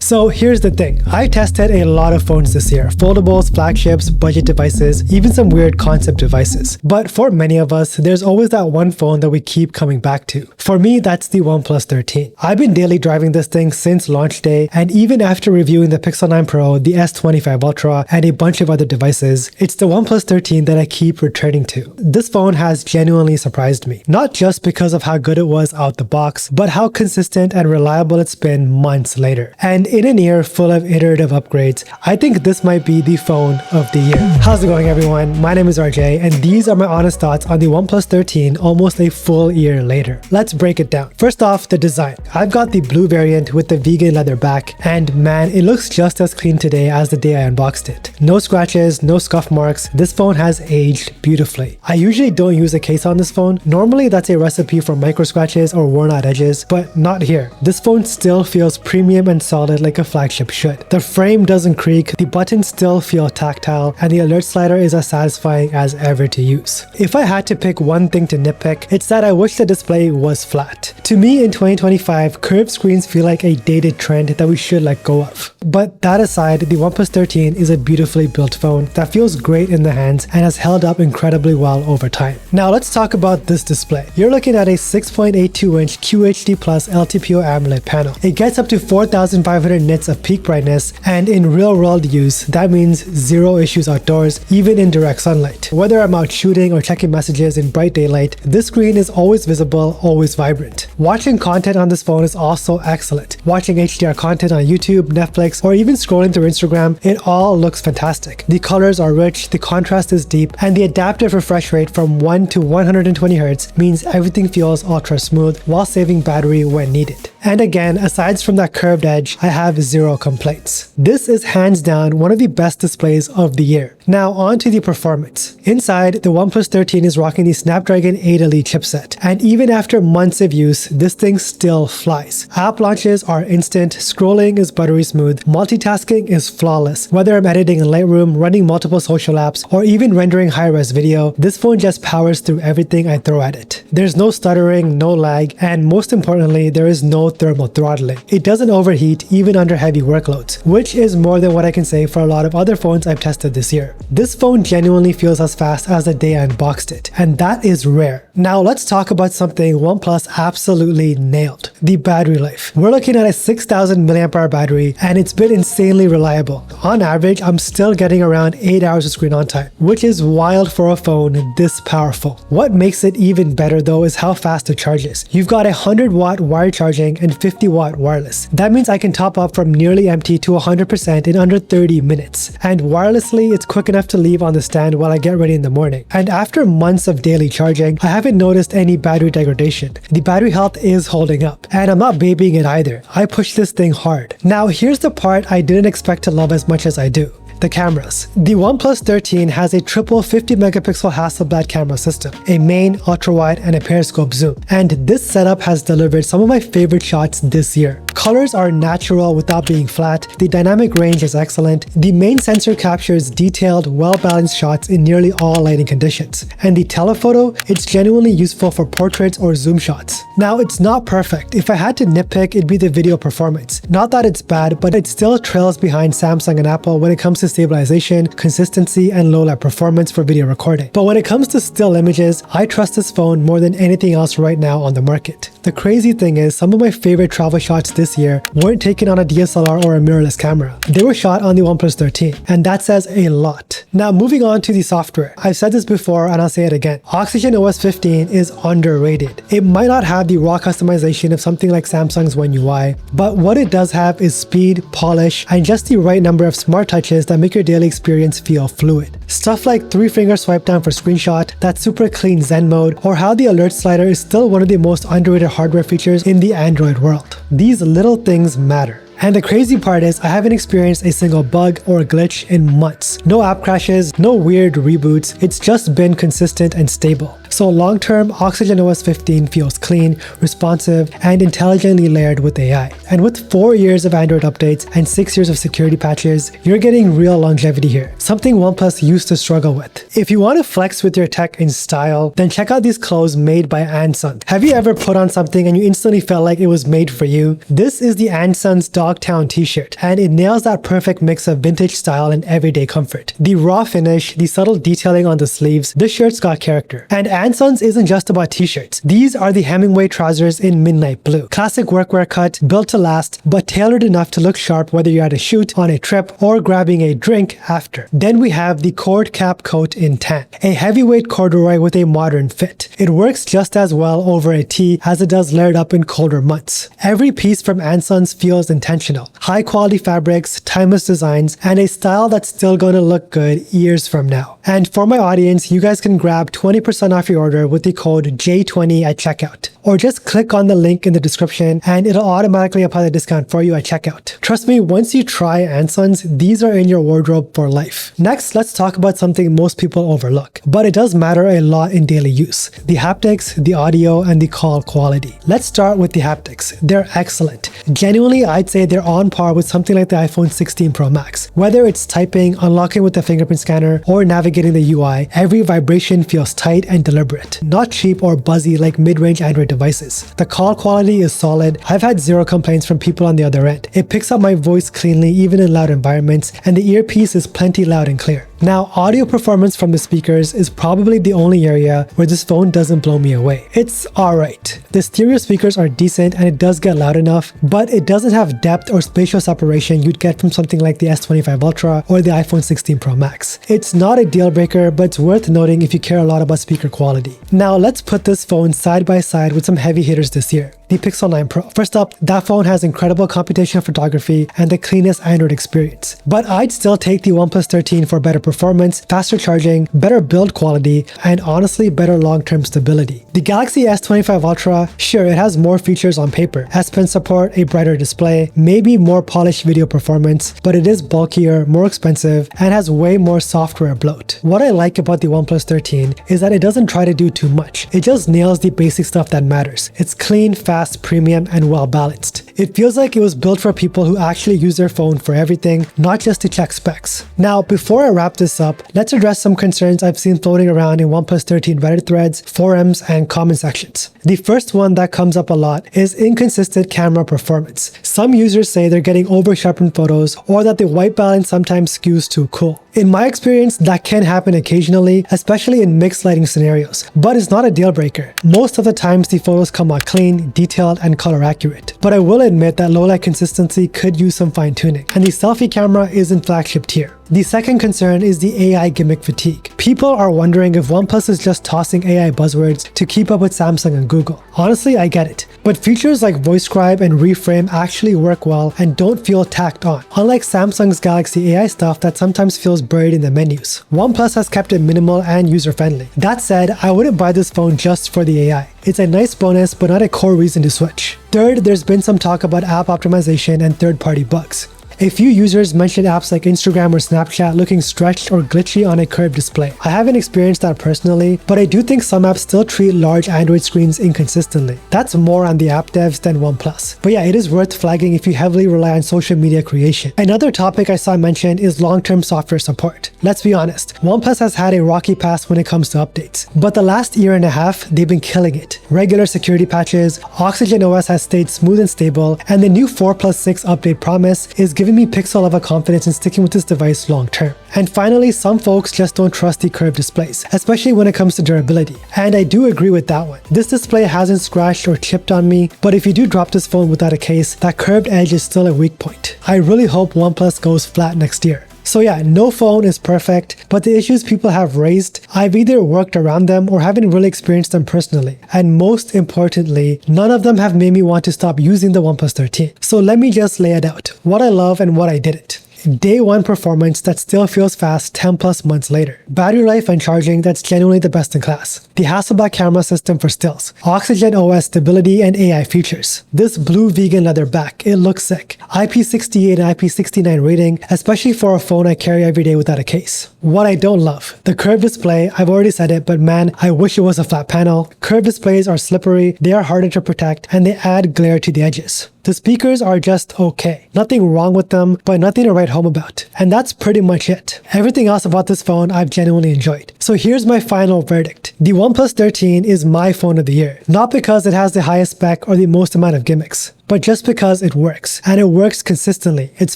So here's the thing, I tested a lot of phones this year, foldables, flagships, budget devices, even some weird concept devices. But for many of us, there's always that one phone that we keep coming back to. For me, that's the OnePlus 13. I've been daily driving this thing since launch day, and even after reviewing the Pixel 9 Pro, the S25 Ultra, and a bunch of other devices, it's the OnePlus 13 that I keep returning to. This phone has genuinely surprised me, not just because of how good it was out the box, but how consistent and reliable it's been months later. And in an year full of iterative upgrades, I think this might be the phone of the year. How's it going, everyone? My name is RJ, and these are my honest thoughts on the OnePlus 13 almost a full year later. Let's break it down. First off, the design. I've got the blue variant with the vegan leather back, and man, it looks just as clean today as the day I unboxed it. No scratches, no scuff marks. This phone has aged beautifully. I usually don't use a case on this phone. Normally that's a recipe for micro scratches or worn out edges, but not here. This phone still feels premium and solid like a flagship should. The frame doesn't creak, the buttons still feel tactile, and the alert slider is as satisfying as ever to use. If I had to pick one thing to nitpick, it's that I wish the display was flat. To me, in 2025, curved screens feel like a dated trend that we should let go of. But that aside, the OnePlus 13 is a beautifully built phone that feels great in the hands and has held up incredibly well over time. Now let's talk about this display. You're looking at a 6.82-inch QHD Plus LTPO AMOLED panel. It gets up to 4,500 nits of peak brightness, and in real-world use, that means zero issues outdoors, even in direct sunlight. Whether I'm out shooting or checking messages in bright daylight, this screen is always visible, always vibrant. Watching content on this phone is also excellent. Watching HDR content on YouTube, Netflix, or even scrolling through Instagram, it all looks fantastic. The colors are rich, the contrast is deep, and the adaptive refresh rate from 1 to 120 Hz means everything feels ultra smooth while saving battery when needed. And again, aside from that curved edge, I have zero complaints. This is hands down one of the best displays of the year. Now on to the performance. Inside, the OnePlus 13 is rocking the Snapdragon 8 Elite chipset, and even after months of use, this thing still flies. App launches are instant, scrolling is buttery smooth, multitasking is flawless. Whether I'm editing in Lightroom, running multiple social apps, or even rendering high-res video, this phone just powers through everything I throw at it. There's no stuttering, no lag, and most importantly, there is no thermal throttling. It doesn't overheat even under heavy workloads, which is more than what I can say for a lot of other phones I've tested this year. This phone genuinely feels as fast as the day I unboxed it, and that is rare. Now let's talk about something OnePlus absolutely nailed: the battery life. We're looking at a 6,000 mAh battery, and it's been insanely reliable. On average, I'm still getting around 8 hours of screen on time, which is wild for a phone this powerful. What makes it even better though is how fast it charges. You've got 100-watt wired charging and 50-watt wireless. That means I can top up from nearly empty to 100% in under 30 minutes. And wirelessly, it's quick enough to leave on the stand while I get ready in the morning. And after months of daily charging, I haven't noticed any battery degradation. The battery health is holding up, and I'm not babying it either. I push this thing hard. Now here's the part I didn't expect to love as much as I do: the cameras. The OnePlus 13 has a triple 50-megapixel Hasselblad camera system, a main, ultra-wide, and a periscope zoom. And this setup has delivered some of my favorite shots this year. Colors are natural without being flat, the dynamic range is excellent, the main sensor captures detailed, well-balanced shots in nearly all lighting conditions, and the telephoto, it's genuinely useful for portraits or zoom shots. Now, it's not perfect. If I had to nitpick, it'd be the video performance. Not that it's bad, but it still trails behind Samsung and Apple when it comes to stabilization, consistency, and low light performance for video recording. But when it comes to still images, I trust this phone more than anything else right now on the market. The crazy thing is, some of my favorite travel shots this year weren't taken on a DSLR or a mirrorless camera. They were shot on the OnePlus 13, and that says a lot. Now moving on to the software. I've said this before and I'll say it again. Oxygen OS 15 is underrated. It might not have the raw customization of something like Samsung's One UI, but what it does have is speed, polish, and just the right number of smart touches that make your daily experience feel fluid. Stuff like 3-finger swipe down for screenshot, that super clean Zen mode, or how the alert slider is still one of the most underrated hardware features in the Android world. These little things matter. And the crazy part is I haven't experienced a single bug or glitch in months. No app crashes, no weird reboots, it's just been consistent and stable. So long-term, Oxygen OS 15 feels clean, responsive, and intelligently layered with AI. And with 4 years of Android updates and 6 years of security patches, you're getting real longevity here, something OnePlus used to struggle with. If you want to flex with your tech in style, then check out these clothes made by Ansons. Have you ever put on something and you instantly felt like it was made for you? This is the Ansons Dogtown t-shirt, and it nails that perfect mix of vintage style and everyday comfort. The raw finish, the subtle detailing on the sleeves, this shirt's got character. And Ansons isn't just about t-shirts. These are the Hemingway trousers in midnight blue. Classic workwear cut, built to last, but tailored enough to look sharp whether you're at a shoot, on a trip, or grabbing a drink after. Then we have the cord cap coat in tan, a heavyweight corduroy with a modern fit. It works just as well over a tee as it does layered up in colder months. Every piece from Ansons feels intentional. High quality fabrics, timeless designs, and a style that's still going to look good years from now. And for my audience, you guys can grab 20% off your order with the code J20 at checkout. Or just click on the link in the description and it'll automatically apply the discount for you at checkout. Trust me, once you try Ansons, these are in your wardrobe for life. Next, let's talk about something most people overlook, but it does matter a lot in daily use: the haptics, the audio, and the call quality. Let's start with the haptics. They're excellent. Genuinely, I'd say they're on par with something like the iPhone 16 Pro Max. Whether it's typing, unlocking with the fingerprint scanner, or navigating the UI, every vibration feels tight and deliberate, not cheap or buzzy like mid-range Android devices. The call quality is solid. I've had zero complaints from people on the other end. It picks up my voice cleanly even in loud environments, and the earpiece is plenty loud and clear. Now, audio performance from the speakers is probably the only area where this phone doesn't blow me away. It's alright. The stereo speakers are decent and it does get loud enough, but it doesn't have depth or spatial separation you'd get from something like the S25 Ultra or the iPhone 16 Pro Max. It's not a deal breaker, but it's worth noting if you care a lot about speaker quality. Now, let's put this phone side by side with some heavy hitters this year. The Pixel 9 Pro. First up, that phone has incredible computational photography and the cleanest Android experience. But I'd still take the OnePlus 13 for better performance, faster charging, better build quality, and honestly better long-term stability. The Galaxy S25 Ultra, sure, it has more features on paper: S Pen support, a brighter display, maybe more polished video performance, but it is bulkier, more expensive, and has way more software bloat. What I like about the OnePlus 13 is that it doesn't try to do too much. It just nails the basic stuff that matters. It's clean, fast, premium, and well balanced. It feels like it was built for people who actually use their phone for everything, not just to check specs. Now, before I wrap this up, let's address some concerns I've seen floating around in OnePlus 13 Reddit threads, forums, and comment sections. The first one that comes up a lot is inconsistent camera performance. Some users say they're getting over-sharpened photos or that the white balance sometimes skews too cool. In my experience, that can happen occasionally, especially in mixed lighting scenarios, but it's not a deal breaker. Most of the times the photos come out clean, detailed, and color accurate. But I will admit that low light consistency could use some fine tuning, and the selfie camera isn't flagship tier. The second concern is the AI gimmick fatigue. People are wondering if OnePlus is just tossing AI buzzwords to keep up with Samsung and Google. Honestly, I get it. But features like voice scribe and reframe actually work well and don't feel tacked on, unlike Samsung's Galaxy AI stuff that sometimes feels buried in the menus. OnePlus has kept it minimal and user-friendly. That said, I wouldn't buy this phone just for the AI. It's a nice bonus, but not a core reason to switch. Third, there's been some talk about app optimization and third-party bugs. A few users mentioned apps like Instagram or Snapchat looking stretched or glitchy on a curved display. I haven't experienced that personally, but I do think some apps still treat large Android screens inconsistently. That's more on the app devs than OnePlus. But yeah, it is worth flagging if you heavily rely on social media creation. Another topic I saw mentioned is long-term software support. Let's be honest, OnePlus has had a rocky past when it comes to updates, but the last year and a half, they've been killing it. Regular security patches, Oxygen OS has stayed smooth and stable, and the new 4+6 update promise is giving me pixel level confidence in sticking with this device long term. And finally, some folks just don't trust the curved displays, especially when it comes to durability. And I do agree with that one. This display hasn't scratched or chipped on me, but if you do drop this phone without a case, that curved edge is still a weak point. I really hope OnePlus goes flat next year. So yeah, no phone is perfect, but the issues people have raised, I've either worked around them or haven't really experienced them personally. And most importantly, none of them have made me want to stop using the OnePlus 13. So let me just lay it out, what I love and what I didn't. Day 1 performance that still feels fast 10 plus months later. Battery life and charging that's genuinely the best in class. The Hasselblad camera system for stills. Oxygen OS stability and AI features. This blue vegan leather back, it looks sick. IP68 and IP69 rating, especially for a phone I carry every day without a case. What I don't love, the curved display. I've already said it, but man, I wish it was a flat panel. Curved displays are slippery, they are harder to protect, and they add glare to the edges. The speakers are just okay. Nothing wrong with them, but nothing to write home about. And that's pretty much it. Everything else about this phone I've genuinely enjoyed. So here's my final verdict. The OnePlus 13 is my phone of the year. Not because it has the highest spec or the most amount of gimmicks, but just because it works, and it works consistently. It's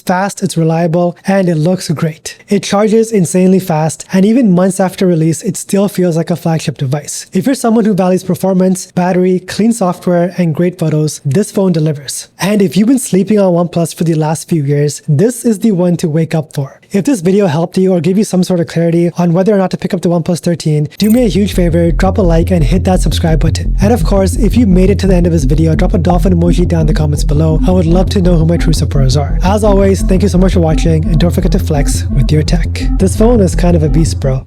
fast, it's reliable, and it looks great. It charges insanely fast, and even months after release, it still feels like a flagship device. If you're someone who values performance, battery, clean software, and great photos, this phone delivers. And if you've been sleeping on OnePlus for the last few years, this is the one to wake up for. If this video helped you or gave you some sort of clarity on whether or not to pick up the OnePlus 13, do me a huge favor, drop a like and hit that subscribe button. And of course, if you made it to the end of this video, drop a dolphin emoji down in the comments below. I would love to know who my true supporters are. As always, thank you so much for watching, and don't forget to flex with your tech. This phone is kind of a beast, bro.